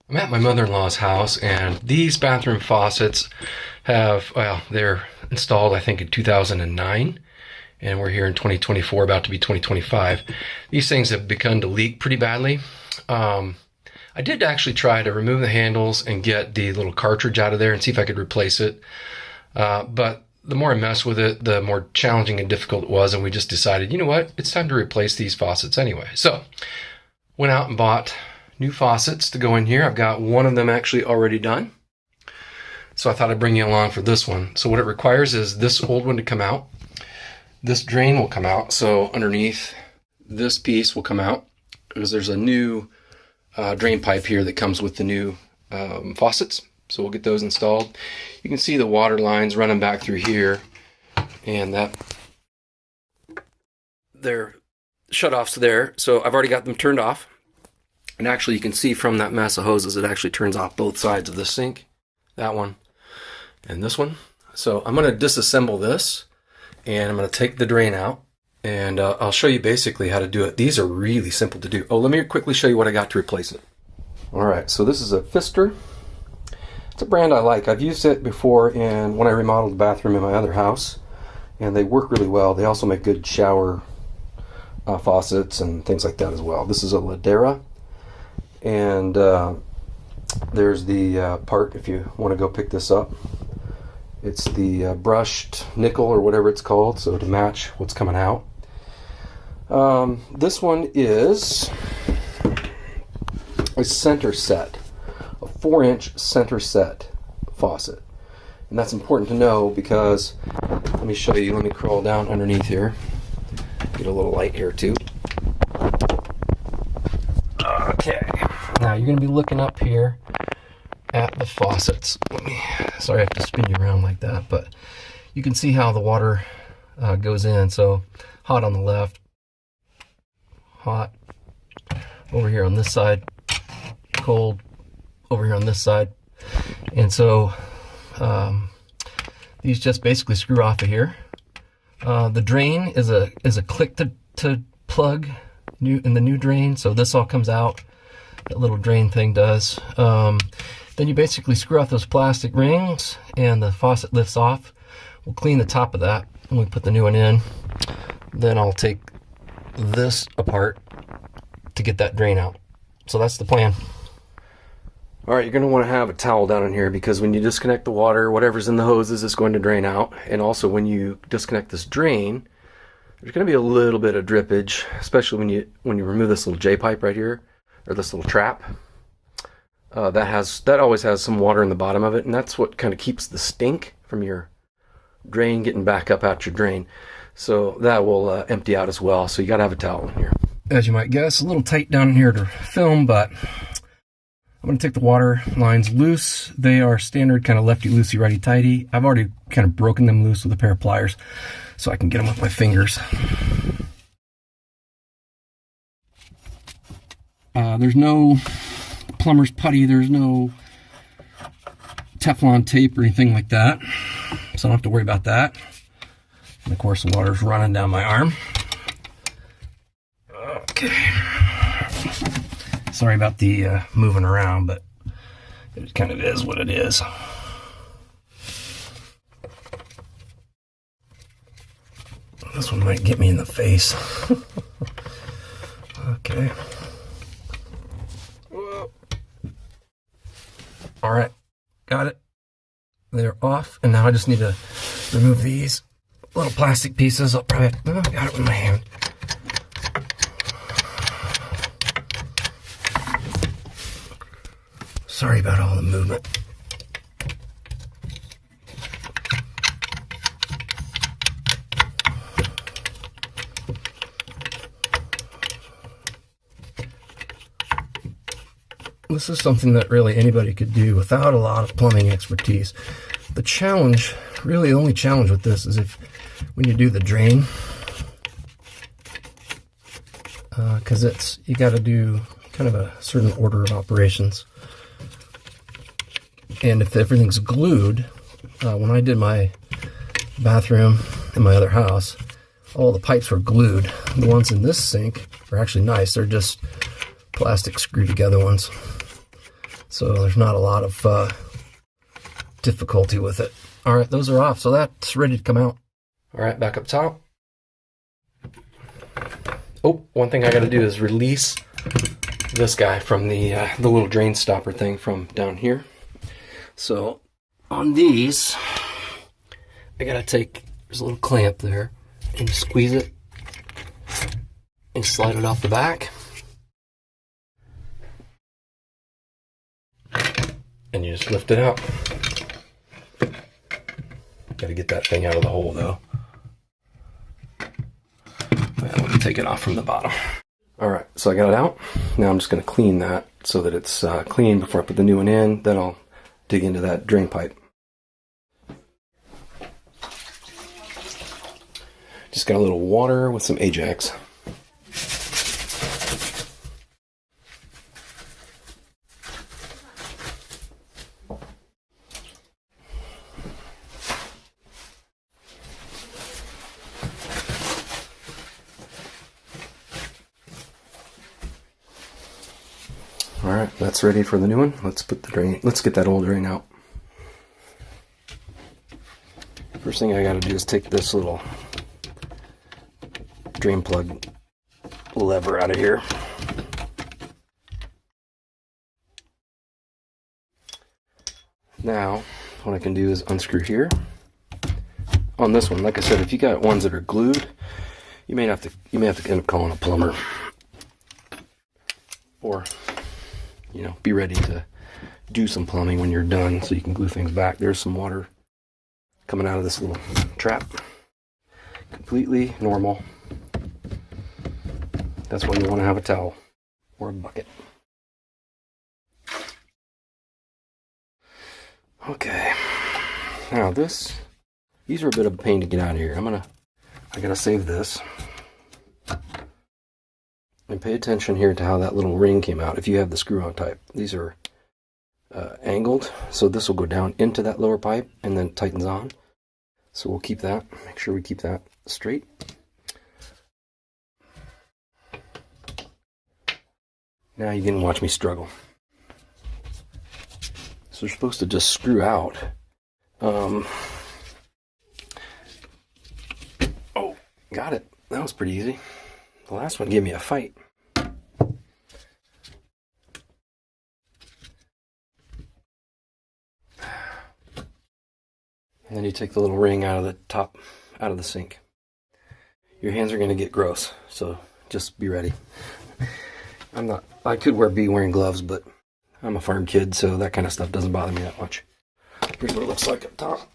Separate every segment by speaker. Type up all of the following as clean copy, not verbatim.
Speaker 1: I'm at my mother-in-law's house, and these bathroom faucets have, well, they're installed, I think, in 2009, and we're here in 2024, about to be 2025. These things have begun to leak pretty badly. I did actually try to remove the handles and get the little cartridge out of there and see if I could replace it. But the more I messed with it, the more challenging and difficult it was, and we just decided, you know what, it's time to replace these faucets anyway. So, went out and bought new faucets to go in here. I've got one of them actually already done. So I thought I'd bring you along for this one. So what it requires is this old one to come out. This drain will come out. So underneath this piece will come out because there's a new drain pipe here that comes with the new faucets. So we'll get those installed. You can see the water lines running back through here, and that they're shut-offs there. So I've already got them turned off. And actually you can see from that mess of hoses, it actually turns off both sides of the sink. That one and this one. So I'm going to disassemble this, and I'm going to take the drain out, and I'll show you basically how to do it. These are really simple to do. Oh, let me quickly show you what I got to replace it. All right, so this is a Pfister. It's a brand I like. I've used it before when I remodeled the bathroom in my other house, and they work really well. They also make good shower faucets and things like that as well. This is a Ladera. And there's the part if you want to go pick this up. It's the brushed nickel or whatever it's called, so to match what's coming out. This one is a center set, a 4-inch center set faucet. And that's important to know because, let me show you, let me crawl down underneath here. Get a little light here too. Okay. Now you're going to be looking up here at the faucets. Sorry I have to spin you around like that, but you can see how the water goes in. So hot on the left, hot over here on this side, cold over here on this side. And so these just basically screw off of here. The drain is a click to plug in the new drain, so this all comes out. That little drain thing does. Then you basically screw off those plastic rings and the faucet lifts off. We'll clean the top of that and we put the new one in. Then I'll take this apart to get that drain out. So that's the plan. Alright, you're going to want to have a towel down in here because when you disconnect the water, whatever's in the hoses is going to drain out. And also when you disconnect this drain, there's going to be a little bit of drippage, especially when you remove this little J-pipe right here, or this little trap. That always has some water in the bottom of it, and that's what kind of keeps the stink from your drain getting back up out your drain. So that will empty out as well, so you got to have a towel in here. As you might guess, a little tight down in here to film, but I'm going to take the water lines loose. They are standard kind of lefty-loosey, righty-tighty. I've already kind of broken them loose with a pair of pliers so I can get them with my fingers. There's no plumber's putty, there's no Teflon tape or anything like that, so I don't have to worry about that. And of course the water's running down my arm. Okay. Sorry about the moving around, but it kind of is what it is. This one might get me in the face. Okay. All right, got it. They're off, and now I just need to remove these little plastic pieces. I got it with my hand. Sorry about all the movement. This is something that really anybody could do without a lot of plumbing expertise. The challenge, really the only challenge with this is when you do the drain, because you got to do kind of a certain order of operations. And if everything's glued, when I did my bathroom in my other house, all the pipes were glued. The ones in this sink are actually nice. They're just plastic screw together ones. So there's not a lot of difficulty with it. All right, those are off, so that's ready to come out. All right, back up top. Oh, one thing I got to do is release this guy from the little drain stopper thing from down here. So on these, I got to take, there's a little clamp there, and you squeeze it and slide it off the back. And you just lift it out. Got to get that thing out of the hole though. Let me take it off from the bottom. All right, so I got it out. Now I'm just going to clean that so that it's clean before I put the new one in. Then I'll dig into that drain pipe. Just got a little water with some Ajax. All right, that's ready for the new one. Let's put the drain. Let's get that old drain out. First thing I got to do is take this little drain plug lever out of here. Now, what I can do is unscrew here. On this one, like I said, if you got ones that are glued, you may have to end up calling a plumber, or be ready to do some plumbing when you're done so you can glue things back. There's some water coming out of this little trap. Completely normal. That's why you want to have a towel or a bucket. Okay. Now these are a bit of a pain to get out of here. I gotta save this. And pay attention here to how that little ring came out if you have the screw-on type. These are angled, so this will go down into that lower pipe and then tightens on. So we'll keep that, make sure we keep that straight. Now you can watch me struggle. So they're supposed to just screw out. Oh, got it. That was pretty easy. The last one gave me a fight. And then you take the little ring out of the top, out of the sink. Your hands are going to get gross, so just be ready. I could be wearing gloves, but I'm a farm kid, so that kind of stuff doesn't bother me that much. Here's what it looks like up top.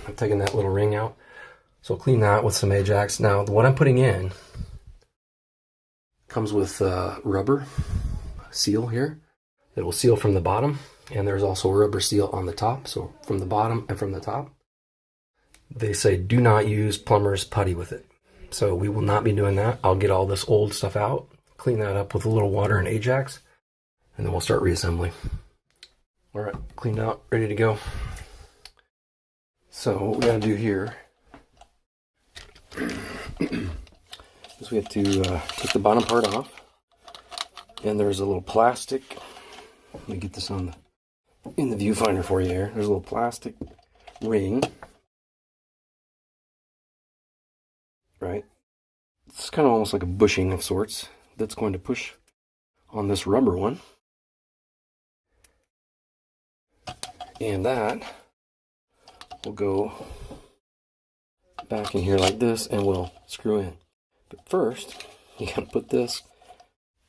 Speaker 1: I'm taking that little ring out. So I'll clean that with some Ajax. Now, what I'm putting in comes with rubber seal here that will seal from the bottom, and there's also a rubber seal on the top. So from the bottom and from the top, they say do not use plumber's putty with it. So we will not be doing that. I'll get all this old stuff out, clean that up with a little water and Ajax, and then we'll start reassembling. All right, cleaned out, ready to go. So what we gotta do here is we have to take the bottom part off, and there's a little plastic. Let me get this in the viewfinder for you here. There's a little plastic ring, right? It's kind of almost like a bushing of sorts that's going to push on this rubber one, and that will go back in here like this, and we'll screw in. But first, you gotta put this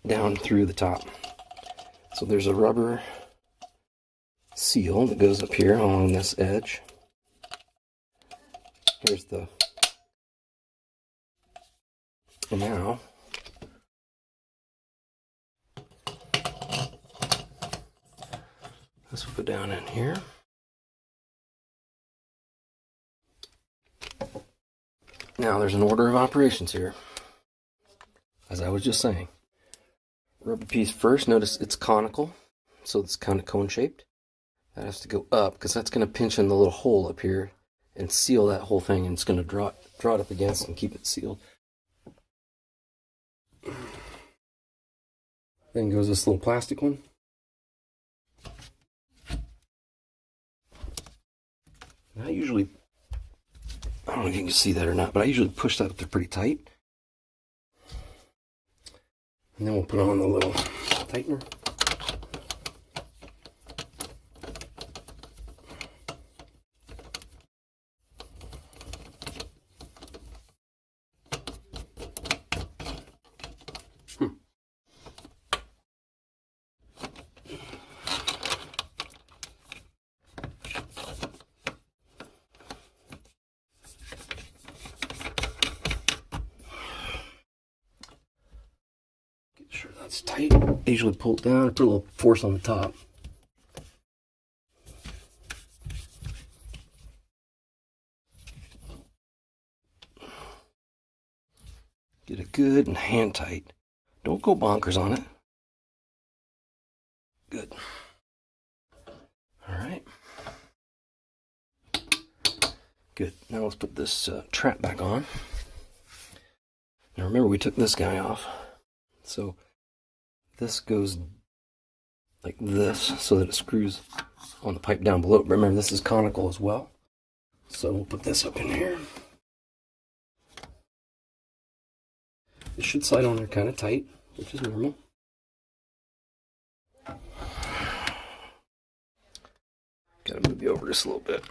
Speaker 1: down through the top. So there's a rubber seal that goes up here along this edge. Here's the, and now this will go down in here. Now there's an order of operations here. As I was just saying, rubber piece first. Notice it's conical, so it's kind of cone shaped. That has to go up because that's going to pinch in the little hole up here and seal that whole thing, and it's going to draw it up against and keep it sealed. Then goes this little plastic one. I usually, I don't know if you can see that or not, but I usually push that up there pretty tight. And then we'll put on the little tightener. Sure that's tight. I usually pull it down, put a little force on the top. Get it good and hand tight. Don't go bonkers on it. Good. All right. Good. Now let's put this trap back on. Now remember, we took this guy off. So this goes like this so that it screws on the pipe down below. Remember, this is conical as well. So we'll put this up in here. It should slide on there kind of tight, which is normal. Gotta move you over just a little bit.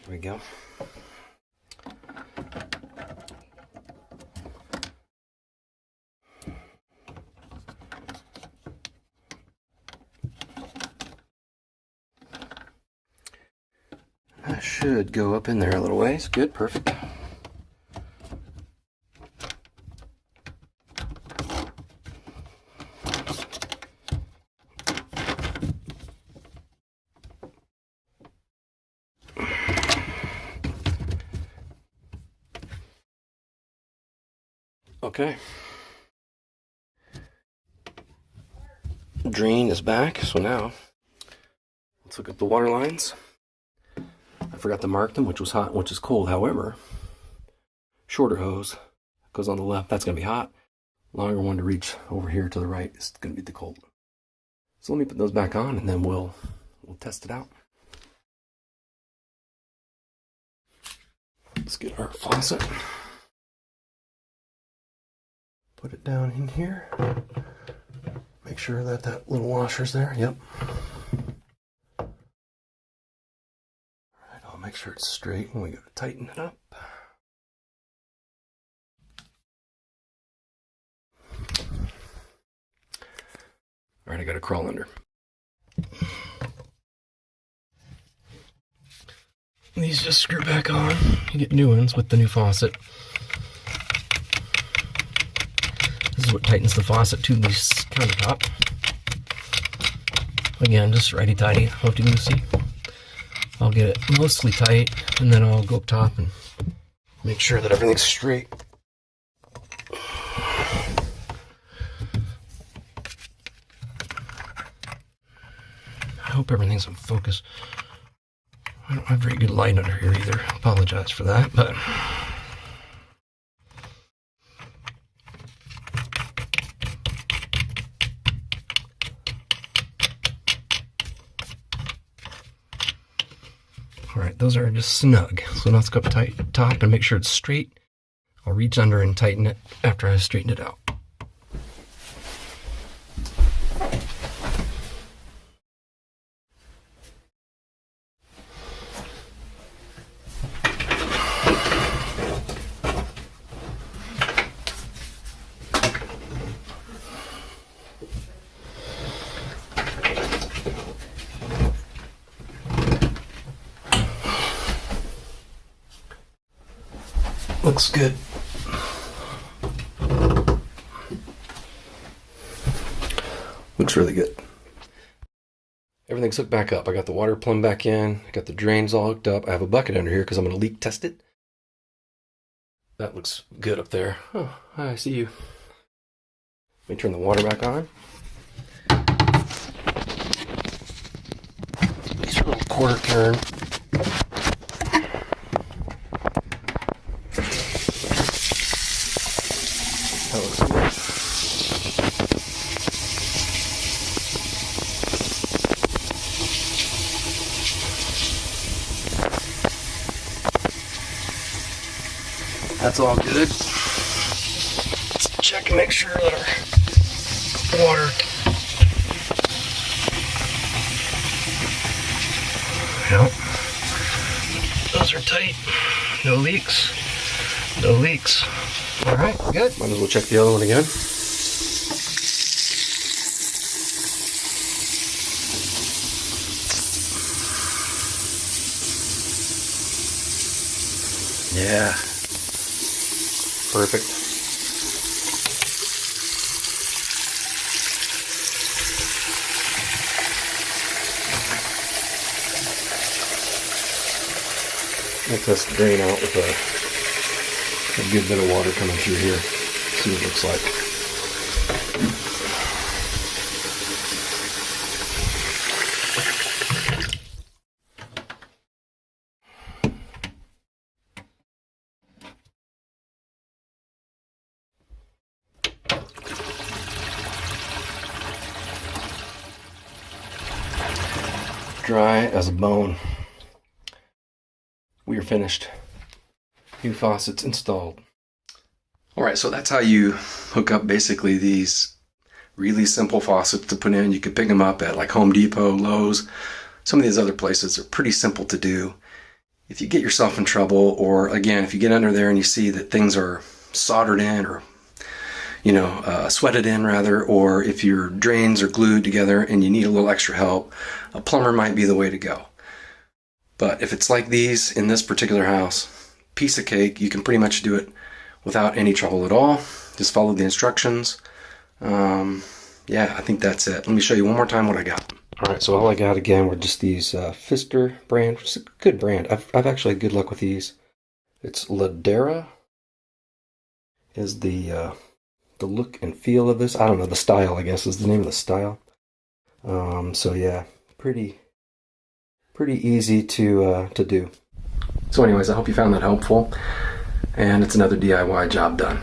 Speaker 1: There we go. That should go up in there a little ways. Good, perfect. Okay. Drain is back, so now let's look at the water lines. I forgot to mark them, which was hot, which is cold. However, shorter hose goes on the left. That's going to be hot. Longer one to reach over here to the right is going to be the cold. So let me put those back on, and then we'll test it out. Let's get our faucet. Put it down in here. Make sure that that little washer's there. Yep. Make sure it's straight when we go to tighten it up. All right, I got to crawl under. These just screw back on. You get new ones with the new faucet. This is what tightens the faucet to the countertop. Again, just righty-tighty, loosey-goosey. I'll get it mostly tight, and then I'll go up top and make sure that everything's straight. I hope everything's in focus. I don't have very good light under here either. I apologize for that, but all right, those are just snug. So now let's go up top and make sure it's straight. I'll reach under and tighten it after I've straightened it out. Looks good. Looks really good. Everything's hooked back up. I got the water plumbed back in. I got the drains all hooked up. I have a bucket under here because I'm going to leak test it. That looks good up there. Oh, hi, I see you. Let me turn the water back on. These are a little quarter turn. That looks good. That's all good. Let's check and make sure that our water. Yep. Those are tight. No leaks. No leaks. All right, good. Might as well check the other one again. Yeah. Perfect. I'll test the drain out with a good bit of water coming through here. See what it looks like. Dry as a bone. We are finished. New faucets installed. Alright, so that's how you hook up basically these really simple faucets to put in. You can pick them up at like Home Depot, Lowe's. Some of these other places are pretty simple to do. If you get yourself in trouble, or again, if you get under there and you see that things are soldered in, or sweated in rather, or if your drains are glued together and you need a little extra help, a plumber might be the way to go. But if it's like these in this particular house, piece of cake, you can pretty much do it without any trouble at all. Just follow the instructions. Yeah, I think that's it. Let me show you one more time what I got. All right, so all I got again were just these Pfister brand, which is a good brand. I've actually had good luck with these. It's Ladera is the look and feel of this. I don't know, the style, I guess, is the name of the style. So yeah, pretty easy to do. So anyways, I hope you found that helpful, and it's another DIY job done.